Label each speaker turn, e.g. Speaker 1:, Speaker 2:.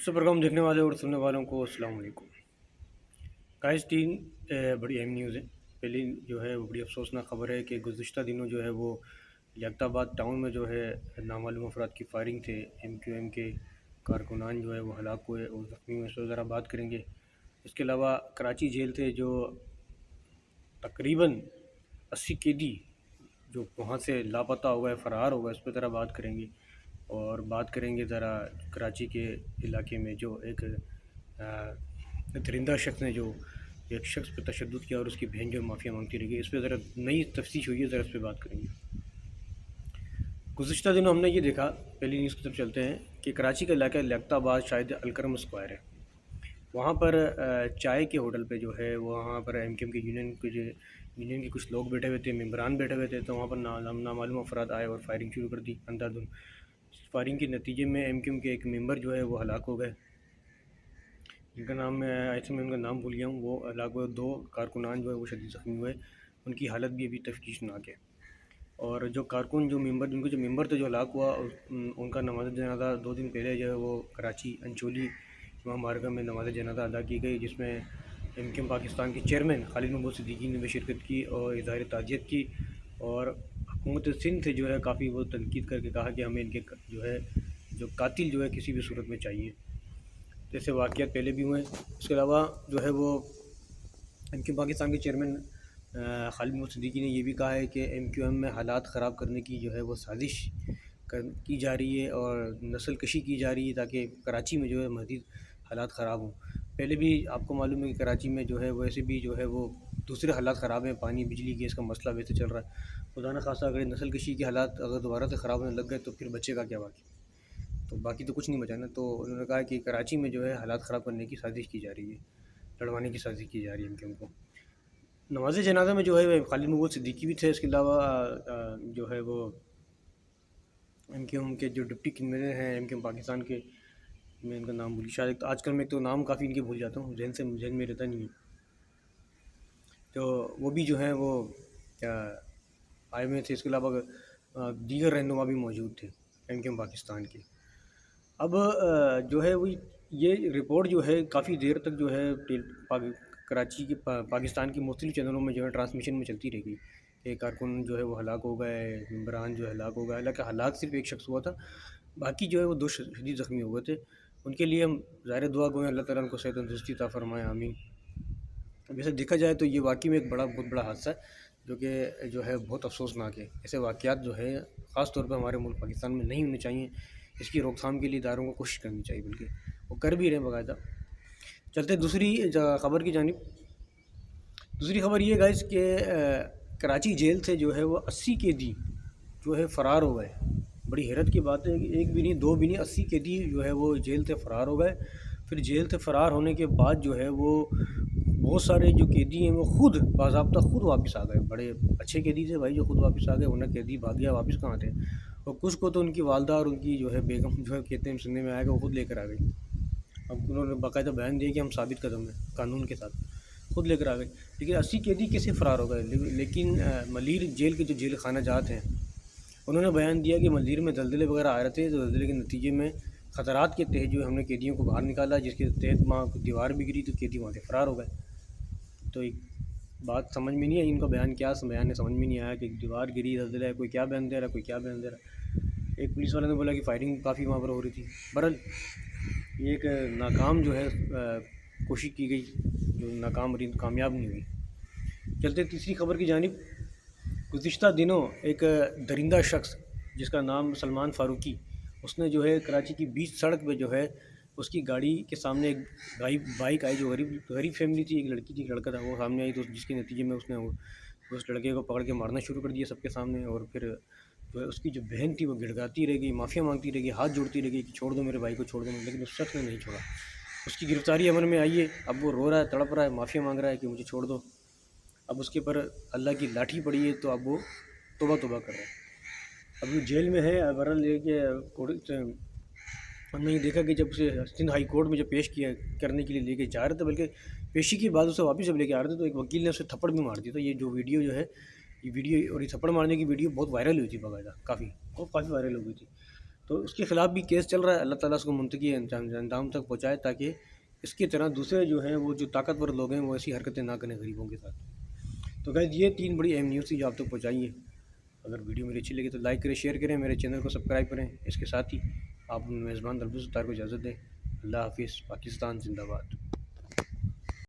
Speaker 1: सबसे प्रोग्राम देखने वाले और सुनने वालों को अस्सलाम वालेकुम। गाइस, तीन बड़ी अहम न्यूज़ है। पहली जो है वो बड़ी अफसोसनाक ख़बर है कि गुज़िश्ता दिनों जो है वो लियाकताबाद टाउन में जो है नामालूम अफराद की फायरिंग थे। MQM के कारकुनान जो है वो हलाक हुए और ज़ख्मी हुए। इस पर ज़रा बात करेंगे। इसके अलावा कराची जेल थे जो तकरीबन 80 कैदी जो वहाँ से लापता हो गए, फ़रार हो गए, उस पर ज़रा बात करेंगे। और बात करेंगे ज़रा कराची के इलाके में जो एक दरिंदा शख्स ने जो एक शख्स पर तशद्दुद किया और उसकी बहन जो माफ़िया मांगती रही, इस पर ज़रा नई तफ्तीश हुई है, ज़रा इस पर बात करेंगे। गुज़िश्ता दिनों हमने ये देखा, पहली न्यूज़ की तरफ चलते हैं, कि कराची का इलाका लियाकताबाद शायद अलकरम स्क्वायर है। वहाँ पर चाय के होटल पे जो है वहाँ पर MQM के यूनियन के कुछ लोग बैठे हुए थे, मेंबरान बैठे हुए थे। तो वहाँ पर नामालूम अफराद आए और फायरिंग शुरू कर दी अंधाधुंध। फायरिंग के नतीजे में MQM के एक मेंबर जो है वो हलाक हो गए, जिनका नाम मैं ऐसे मैं उनका नाम भूल गया हूँ। वो हलाक हुए। दो कारकुनान जो है वो शदीद ज़ख्मी हुए, उनकी हालत भी अभी तफ्तीशनाक है। और जो कारकुन जो मेंबर जिनको जो मेंबर थे जो हलाक हुआ, उनका नमाज जनाजा 2 दिन पहले जो है वो कराची अंचोली इमाम बारगाह में नमाज जनाजा अदा की गई, जिसमें MQM पाकिस्तान के चेयरमैन खालिद महमूद सिद्दीकी ने भी शिरकत की और इज़हार ताज़ियत की। और हुकूमत सिंध से जो है काफ़ी वो तनकीद करके कहा कि हमें इनके जो है जो कातिल जो है किसी भी सूरत में चाहिए। जैसे वाक़यात पहले भी हुए। इसके अलावा जो है वो MQM पाकिस्तान के चेयरमैन खालिद महमूद सिद्दीकी ने ये भी कहा है कि MQM में हालात ख़राब करने की जो है वो साजिश की जा रही है और नस्ल कशी की जा रही है ताकि कराची में जो है मज़ीद हालात ख़राब हों। पहले भी आपको मालूम है कि कराची में जो है वैसे भी जो है वो दूसरे हालात ख़राब हैं, पानी बिजली गैस का मसला वैसे चल रहा है। खुदा न खास्ता अगर नस्ल कशी के हालात अगर दोबारा से ख़राब होने लग गए तो फिर बचेगा क्या बाकी? तो बाकी तो कुछ नहीं बचा ना। तो उन्होंने कहा कि कराची में जो है हालात ख़राब करने की साजिश की जा रही है, लड़वाने की साजिश की जा रही है MQM को। नमाज जनाजा में जो है खालिद महमूद सिद्दीकी भी थे। इसके अलावा जो है वो MQM के जो डिप्टी कन्वीनर हैं MQM पाकिस्तान के, मैं इनका नाम भूल शायद आजकल मैं तो नाम काफ़ी इनके भूल जाता हूँ, जहन में रहता नहीं है। तो वो भी जो है वो क्या आए हुए थे। इसके अलावा दीगर रहनुमा भी मौजूद थे MQM पाकिस्तान के। अब जो है वो ये रिपोर्ट जो है काफ़ी देर तक जो है कराची के पाकिस्तान के मुख्तलिफ चैनलों में जो है ट्रांसमिशन में चलती रही कि कारकुन जो है वो हलाक हो गए, इमरान जो है हलाक हो गए। हालांकि हलाक सिर्फ एक शख्स हुआ था, बाकी जो है वो दो शदीद ज़ख्मी हो गए थे। उनके लिए हम ज़ाहिर दुआ गो अल्लाह ताला उनको सेहत तंदुरुस्ती अता फरमाए, आमीन। वैसे देखा जाए तो ये वाकई में एक बहुत बड़ा हादसा है जो कि जो है बहुत अफसोसनाक है। ऐसे वाक़यात जो है ख़ास तौर पर हमारे मुल्क पाकिस्तान में नहीं होने चाहिए। इसकी रोकथाम के लिए इदारों को कोशिश करनी चाहिए, बल्कि वो कर भी रहे हैं बाकायदा। चलते दूसरी ख़बर की जानिब। दूसरी ख़बर ये गाइस कि कराची जेल से जो है वो 80 कैदी जो है फ़रार हो गए। बड़ी हैरत की बात है कि एक भी नहीं, दो भी नहीं, 80 कैदी जो है वो जेल से फ़रार हो गए। फिर जेल से फ़रार होने के बाद जो है वो बहुत सारे जो कैदी हैं वो खुद बाज़ाब्ता खुद वापस आ गए। बड़े अच्छे कैदी थे भाई जो खुद वापस आ गए, वरना कैदी भाग गया वापस कहाँ थे। और कुछ को तो उनकी वालदा और उनकी जो है बेगम जो है कहते हैं सुनने में आएगा, वो खुद लेकर आ गई। अब उन्होंने बाकायदा बयान दिया कि हम साबित कदम हैं कानून के साथ, खुद लेकर आ गए। लेकिन 80 कैदी कैसे फ़रार हो गए? लेकिन मलीर जेल के जो जेल खाना जात हैं उन्होंने बयान दिया कि मलीर में दलदले वगैरह आ रहे थे, तो दलदले के नतीजे में ख़तरात के तहत जो हमने कैदियों को बाहर निकाला, जिसके तहत वहाँ दीवार भी गिरी तो कैदी वहाँ से फ़रार हो गए। तो एक बात समझ में नहीं आई इनका बयान, क्या बयान है समझ में नहीं आया कि दीवार गिरी, दलदला है, कोई क्या बयान दे रहा है, कोई क्या बयान दे रहा है। एक पुलिस वाले ने बोला कि फायरिंग काफ़ी वहाँ पर हो रही थी। बहरहाल ये एक नाकाम जो है कोशिश की गई जो नाकाम रही, कामयाब नहीं हुई। चलते तीसरी खबर की जानिब। गुज़िश्ता दिनों एक दरिंदा शख्स जिसका नाम सलमान फ़ारूकी, उसने जो है कराची की बीच सड़क पे जो है उसकी गाड़ी के सामने एक बाइक आई जो गरीब फैमिली थी, एक लड़की थी, एक लड़का था, वो सामने आई। तो जिसके नतीजे में उसने उस लड़के को पकड़ के मारना शुरू कर दिया सबके सामने। और फिर जो है उसकी जो बहन थी वो गिड़गाती रह गई, माफ़िया मांगती रह गई, हाथ जोड़ती रह गई कि छोड़ दो मेरे भाई को, छोड़ दो। लेकिन उस शख्स ने नहीं छोड़ा। उसकी गिरफ्तारी अमल में आई है। अब वो रो रहा है, तड़प रहा है, माफ़िया मांग रहा है कि मुझे छोड़ दो। अब उसके पर अल्लाह की लाठी पड़ी है, तो अब वो तौबा तौबा कर रहा है। अब वो जेल में है। बहरहाल लेके हमने ये देखा कि जब उसे सिंध हाई कोर्ट में जब पेश किया करने के लिए लेके जा रहे थे, बल्कि पेशी के बाद उसे वापस जब लेके आ रहे थे तो एक वकील ने उसे थप्पड़ भी मार दिया। तो ये जो वीडियो जो है ये वीडियो और ये थप्पड़ मारने की वीडियो बहुत वायरल हुई थी बाकायदा, काफ़ी वायरल हो गई थी। تو اس کے خلاف بھی کیس چل رہا ہے، اللہ تعالیٰ اس کو منطقی انجام تک پہنچائے، تاکہ اس کی طرح دوسرے جو ہیں وہ جو طاقتور لوگ ہیں وہ ایسی حرکتیں نہ کریں غریبوں کے ساتھ۔ تو گائز یہ 3 بڑی اہم نیوز تھی جو آپ تک پہنچائی ہیں۔ اگر ویڈیو میری اچھی لگی تو لائک کریں، شیئر کریں، میرے چینل کو سبسکرائب کریں۔ اس کے ساتھ ہی آپ میزبان دلبوس ستار کو اجازت دیں۔ اللہ حافظ، پاکستان زندہ باد۔